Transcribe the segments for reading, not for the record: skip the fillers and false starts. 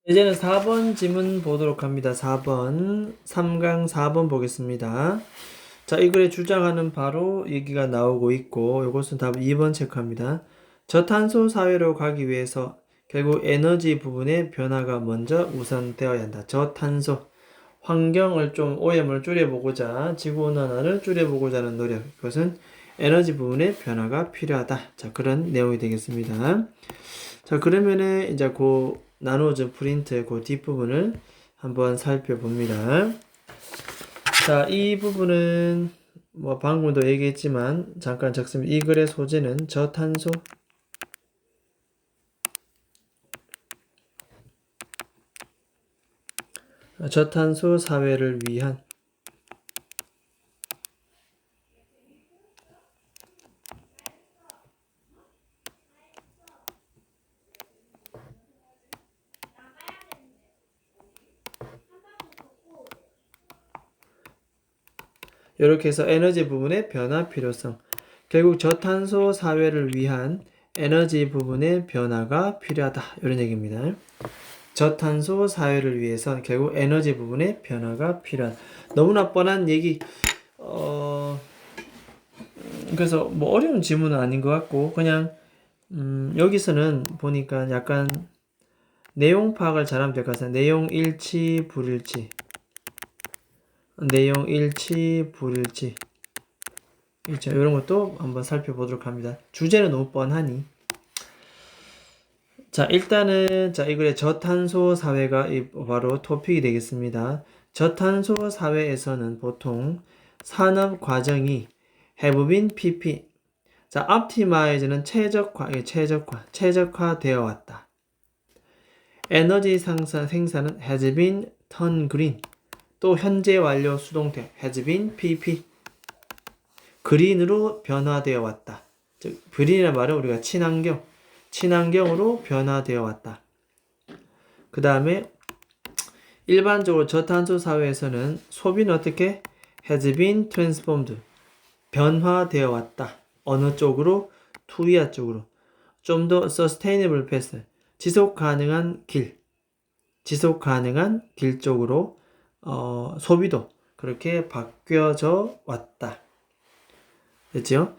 이제는 4번 지문 보도록 합니다. 4번, 3강 4번 보겠습니다. 자, 이 글에 주장하는 바로 얘기가 나오고 있고, 이것은 답 2번 체크합니다. 저탄소 사회로 가기 위해서 결국 에너지 부분의 변화가 먼저 우선되어야 한다. 저탄소, 환경을 좀 오염을 줄여보고자, 지구온난화를 줄여보고자 하는 노력, 그것은 에너지 부분의 변화가 필요하다. 자, 그런 내용이 되겠습니다. 자, 그러면은 이제 그 나누어진 프린트의 그 뒷부분을 한번 살펴봅니다. 자, 이 부분은 뭐 방금도 얘기했지만 잠깐 적습니다. 이 글의 소재는 저탄소 사회를 위한 이렇게 해서 에너지 부분의 변화 필요성. 결국 저탄소 사회를 위한 에너지 부분의 변화가 필요하다. 이런 얘기입니다. 저탄소 사회를 위해선 결국 에너지 부분의 변화가 필요하다. 너무나 뻔한 얘기. 그래서 뭐 어려운 질문은 아닌 것 같고 그냥 여기서는 보니까 약간 내용 파악을 잘하면 될 것 같습니다. 내용 일치, 불일치. 내용 일치, 불일치. 그렇죠. 이런 것도 한번 살펴보도록 합니다. 주제는 너무 뻔하니. 자, 일단은 이 글의 저탄소 사회가 바로 토픽이 되겠습니다. 저탄소 사회에서는 보통 산업 과정이 have been PP. 자, optimize는 최적화되어 왔다. 에너지 생산은 has been turned green. 또 현재 완료 수동태 has been PP. 그린으로 변화되어 왔다. 즉, 그린이라는 말은 우리가 친환경으로 변화되어 왔다. 그 다음에 일반적으로 저탄소 사회에서는 소비는 어떻게? has been transformed. 변화되어 왔다. 어느 쪽으로? 투이아 쪽으로. 좀 더 sustainable path. 지속 가능한 길 쪽으로 소비도 그렇게 바뀌어져 왔다. 됐죠?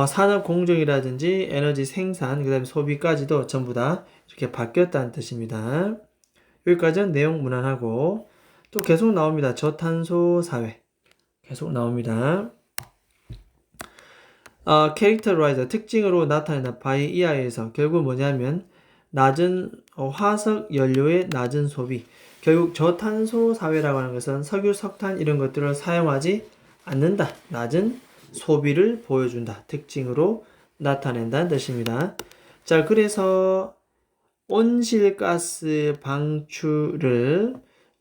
산업 공정이라든지 에너지 생산, 그 다음에 소비까지도 전부 다 이렇게 바뀌었다는 뜻입니다. 여기까지는 내용 무난하고 또 계속 나옵니다. 저탄소 사회 계속 나옵니다. 캐릭터라이저 특징으로 나타낸다. by 이하에서 결국 뭐냐면 낮은 화석 연료의 낮은 소비. 결국 저탄소 사회라고 하는 것은 석유, 석탄 이런 것들을 사용하지 않는다. 낮은 소비를 보여준다. 특징으로 나타낸다는 뜻입니다. 자, 그래서 온실가스 방출을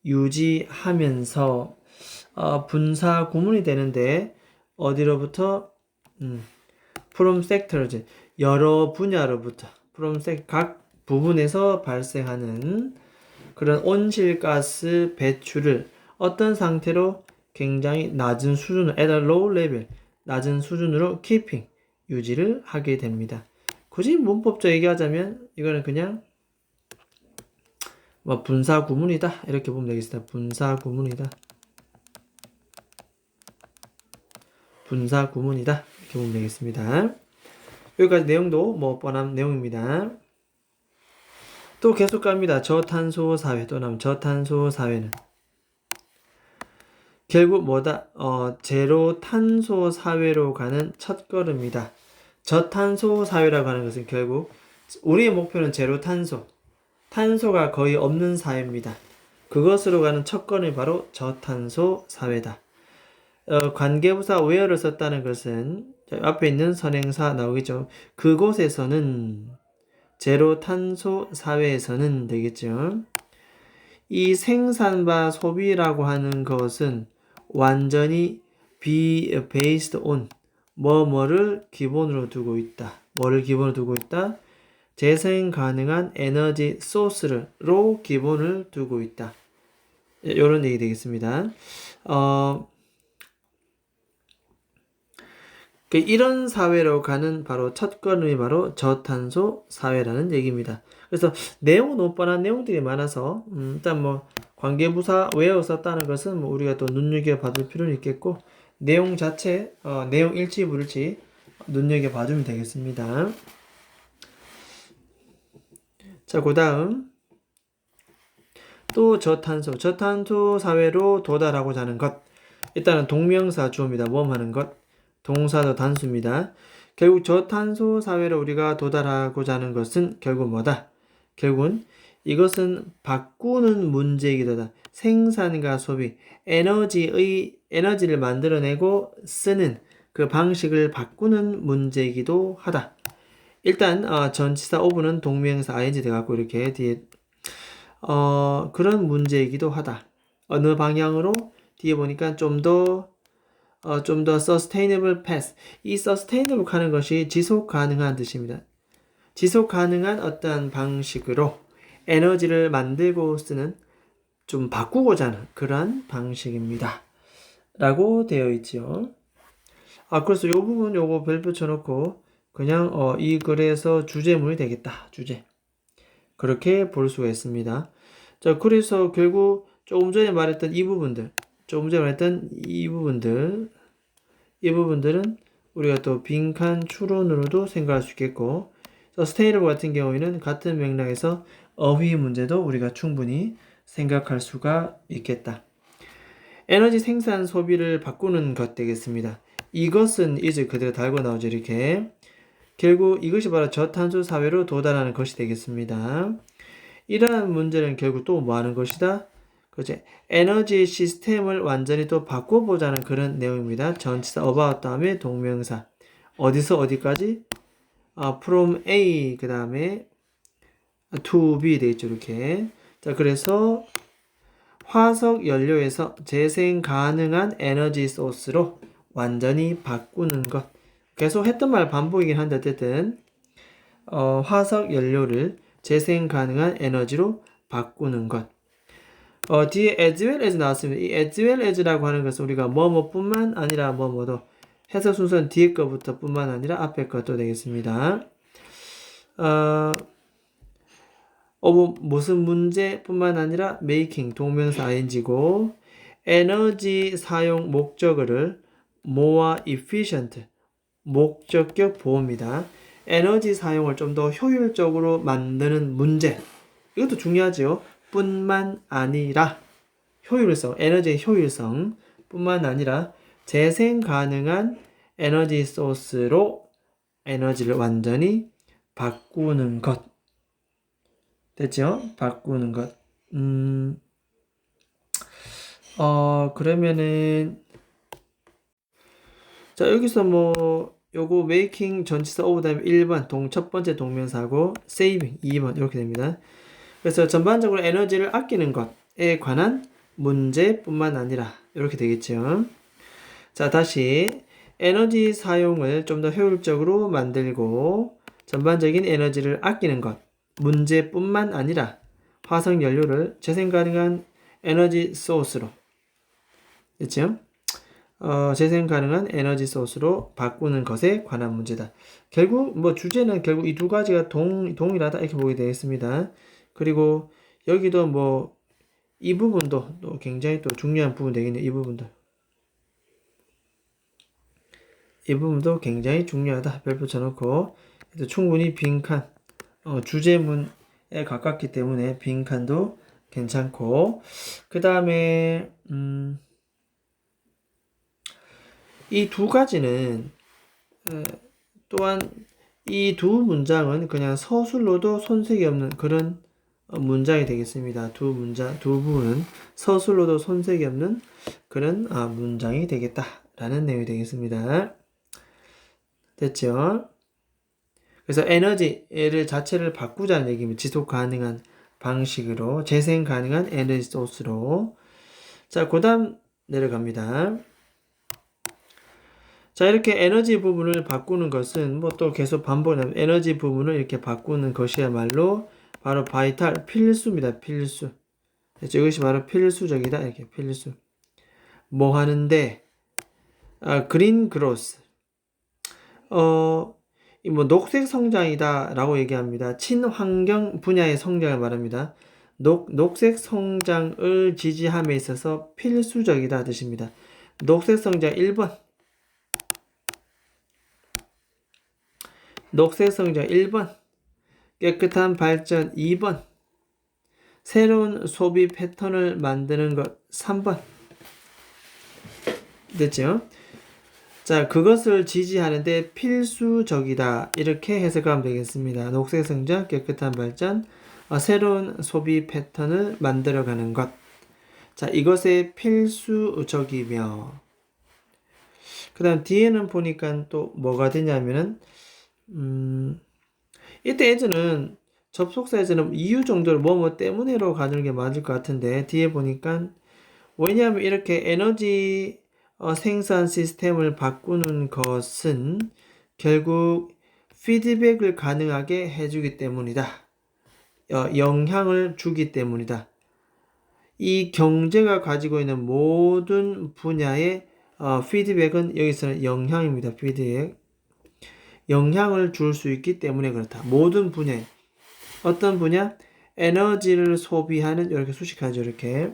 유지하면서 분사 구문이 되는데 어디로부터? from sectors, 여러 분야로부터 각 부분에서 발생하는 그런 온실가스 배출을 어떤 상태로 굉장히 낮은 수준으로 at a low level, 낮은 수준으로 keeping, 유지를 하게 됩니다. 굳이 문법적 얘기하자면 이거는 그냥 뭐 분사 구문이다 이렇게 보면 되겠습니다. 분사 구문이다 이렇게 보면 되겠습니다. 여기까지 내용도 뭐 뻔한 내용입니다. 또 계속 갑니다. 저탄소 사회 또 나오면 저탄소 사회는 결국 뭐다? 제로 탄소 사회로 가는 첫걸음이다. 저탄소 사회라고 하는 것은 결국 우리의 목표는 제로 탄소가 거의 없는 사회입니다. 그것으로 가는 첫걸음이 바로 저탄소 사회다. 관계부사 where를 썼다는 것은 앞에 있는 선행사 나오겠죠. 그곳에서는 제로 탄소 사회에서는 되겠죠. 이 생산과 소비라고 하는 것은 완전히 be based on 뭐를 기본으로 두고 있다. 뭐를 기본으로 두고 있다? 재생 가능한 에너지 소스로 기본을 두고 있다. 이런 얘기 되겠습니다. 이런 사회로 가는 바로 첫걸음이 바로 저탄소 사회라는 얘기입니다. 그래서 내용은 너무 뻔한 내용들이 많아서 일단 뭐 관계부사 외워 썼다는 것은 뭐 우리가 또 눈여겨봐줄 필요는 있겠고 내용 자체 내용 일치 불일치 눈여겨봐주면 되겠습니다. 자, 그 다음 또 저탄소 사회로 도달하고자 하는 것. 일단은 동명사 주어입니다. 뭐 하는 것? 동사도 단수입니다. 결국 저탄소 사회로 우리가 도달하고자 하는 것은 결국 뭐다? 결국은 이것은 바꾸는 문제이기도 하다. 생산과 소비, 에너지를 만들어내고 쓰는 그 방식을 바꾸는 문제이기도 하다. 일단 전치사 ove는 동명사 ing 돼갖고 이렇게 뒤에 그런 문제이기도 하다. 어느 방향으로 뒤에 보니까 좀 더 sustainable path. 이 sustainable 하는 것이 지속 가능한 뜻입니다. 지속 가능한 어떤 방식으로 에너지를 만들고 쓰는 좀 바꾸고자 하는 그런 방식입니다. 라고 되어 있죠. 그래서 이 부분 요거 별 붙여놓고 그냥 이 글에서 주제문이 되겠다. 주제. 그렇게 볼 수가 있습니다. 자, 그래서 결국 조금 전에 말했던 이 부분들은 우리가 또 빈칸 추론으로도 생각할 수 있겠고, 서스테이너블 같은 경우에는 같은 맥락에서 어휘 문제도 우리가 충분히 생각할 수가 있겠다. 에너지 생산 소비를 바꾸는 것 되겠습니다. 이것은 이제 그대로 달고 나오죠. 이렇게. 결국 이것이 바로 저탄소 사회로 도달하는 것이 되겠습니다. 이러한 문제는 결국 또 뭐 하는 것이다? 그죠? 에너지 시스템을 완전히 또 바꿔보자는 그런 내용입니다. 전치사 about 다음에 동명사. 어디서 어디까지? from A 그 다음에 to B 되겠죠. 이렇게. 자, 그래서 화석 연료에서 재생 가능한 에너지 소스로 완전히 바꾸는 것. 계속 했던 말 반복이긴 한데 어쨌든 화석 연료를 재생 가능한 에너지로 바꾸는 것. 뒤에 as well as 나왔습니다. 이 as well as라고 하는 것은 우리가 뭐뭐뿐만 아니라 뭐뭐도 해석 순서는 뒤에 거부터 뿐만 아니라 앞에 것도 되겠습니다. 무슨 문제뿐만 아니라 making 동명사 ing고 에너지 사용 목적어를 more efficient 목적격 보호입니다. 에너지 사용을 좀 더 효율적으로 만드는 문제. 이것도 중요하죠. 뿐만 아니라 효율성, 에너지의 효율성 뿐만 아니라 재생 가능한 에너지 소스로 에너지를 완전히 바꾸는 것. 됐죠? 바꾸는 것. 그러면은 자, 여기서 뭐 요거 making 전치사 of 다음에 1번 첫 번째 동명사고 saving 2번 이렇게 됩니다. 그래서 전반적으로 에너지를 아끼는 것에 관한 문제뿐만 아니라 이렇게 되겠죠. 자, 다시 에너지 사용을 좀 더 효율적으로 만들고 전반적인 에너지를 아끼는 것 문제뿐만 아니라 화석 연료를 재생 가능한 에너지 소스로 됐죠? 재생 가능한 에너지 소스로 바꾸는 것에 관한 문제다. 결국 뭐 주제는 결국 이 두 가지가 동일하다 이렇게 보게 되겠습니다. 그리고 여기도 뭐 이 부분도 또 굉장히 또 중요한 부분 되겠네요. 이 부분도 굉장히 중요하다. 별 붙여놓고 충분히 빈칸 주제문에 가깝기 때문에 빈칸도 괜찮고 그 다음에 이 두 가지는 또한 이 두 문장은 그냥 서술로도 손색이 없는 그런 문장이 되겠습니다. 두 부분은 서술로도 손색이 없는 그런 문장이 되겠다라는 내용이 되겠습니다. 됐죠? 그래서 에너지를 자체를 바꾸자는 얘기입니다. 지속 가능한 방식으로 재생 가능한 에너지 소스로. 자, 그 다음 내려갑니다. 자, 이렇게 에너지 부분을 바꾸는 것은 뭐 또 계속 반복하면 에너지 부분을 이렇게 바꾸는 것이야말로 바로 바이탈 필수입니다. 필수. 그렇죠? 이것이 바로 필수적이다. 이렇게 필수. 뭐 하는데 그린 그로스. 이 뭐 녹색 성장이다라고 얘기합니다. 친환경 분야의 성장을 말합니다. 녹색 성장을 지지함에 있어서 필수적이다 뜻입니다. 녹색 성장 1번. 녹색 성장 1번. 깨끗한 발전 2번. 새로운 소비 패턴을 만드는 것 3번. 됐죠? 자, 그것을 지지하는데 필수적이다. 이렇게 해석하면 되겠습니다. 녹색 성장, 깨끗한 발전, 새로운 소비 패턴을 만들어가는 것. 자, 이것에 필수적이며. 그 다음 뒤에는 보니까 또 뭐가 되냐면은, 이때 예전은 접속사 예전은 이유 정도를 뭐뭐 때문에로 가는 게 맞을 것 같은데, 뒤에 보니까, 왜냐하면 이렇게 에너지 생산 시스템을 바꾸는 것은 결국 피드백을 가능하게 해주기 때문이다. 영향을 주기 때문이다. 이 경제가 가지고 있는 모든 분야의 피드백은 여기서는 영향입니다. 피드백. 영향을 줄 수 있기 때문에 그렇다. 모든 분야에. 어떤 분야? 에너지를 소비하는 이렇게 수식하죠. 이렇게.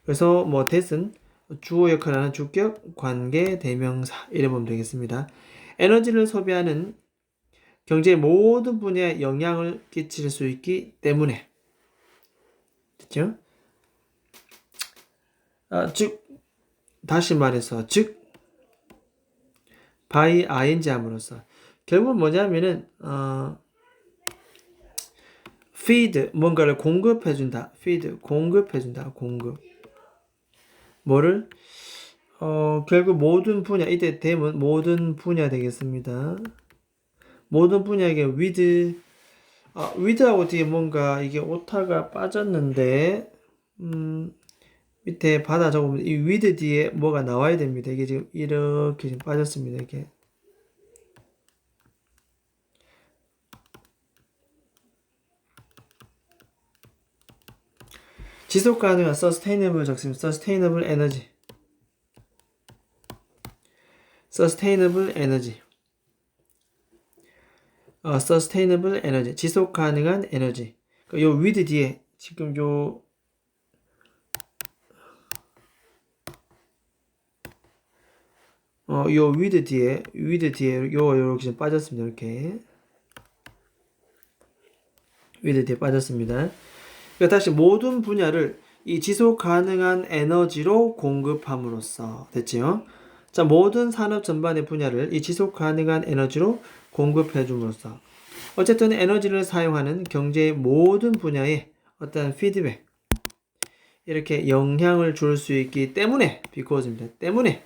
그래서 뭐 that은 주어 역할을 하는 주격, 관계, 대명사 이래 보면 되겠습니다. 에너지를 소비하는 경제의 모든 분야에 영향을 끼칠 수 있기 때문에 됐죠? 즉 다시 말해서 즉 by ing 함으로써 결국은 뭐냐면은 feed 뭔가를 공급해준다. feed 공급해준다. 공급 뭐를 결국 모든 분야, 이때 대문 모든 분야 되겠습니다. 모든 분야에게 with하고 뒤에 뭔가 이게 오타가 빠졌는데, 밑에 받아 적으면 이 with 뒤에 뭐가 나와야 됩니다. 이게 지금 이렇게 지금 빠졌습니다. 이게. 지속 가능한 sustainable 적습니다. sustainable energy. sustainable energy. sustainable energy. 지속 가능한 에너지. 요 with 뒤에 지금 요 with 뒤에 요렇게 좀 빠졌습니다. 이렇게. with 뒤에 빠졌습니다. 그러니까 다시 모든 분야를 이 지속 가능한 에너지로 공급함으로써 됐지요? 자, 모든 산업 전반의 분야를 이 지속 가능한 에너지로 공급해 줌으로써 어쨌든 에너지를 사용하는 경제의 모든 분야에 어떤 피드백 이렇게 영향을 줄 수 있기 때문에 because입니다. 때문에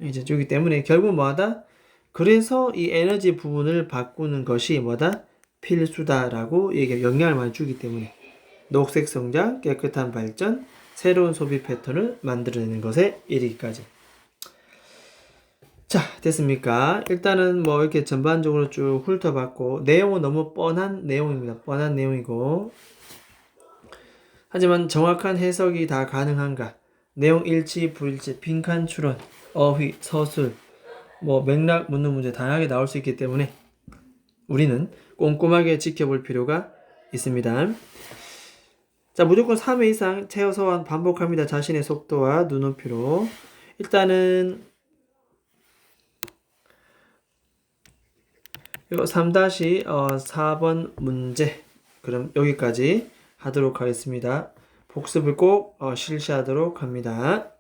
이제 주기 때문에 결국 뭐하다? 그래서 이 에너지 부분을 바꾸는 것이 뭐다? 필수다라고 얘기해 영향을 많이 주기 때문에 녹색 성장, 깨끗한 발전, 새로운 소비 패턴을 만들어내는 것에 이르기까지. 자, 됐습니까? 일단은 뭐 이렇게 전반적으로 쭉 훑어봤고 내용은 너무 뻔한 내용입니다. 뻔한 내용이고 하지만 정확한 해석이 다 가능한가? 내용 일치, 불일치, 빈칸 추론, 어휘, 서술, 뭐 맥락 묻는 문제 다양하게 나올 수 있기 때문에 우리는 꼼꼼하게 지켜볼 필요가 있습니다. 자, 무조건 3회 이상 최소한 반복합니다. 자신의 속도와 눈높이로. 일단은 이거 3-4번 문제 그럼 여기까지 하도록 하겠습니다. 복습을 꼭 실시하도록 합니다.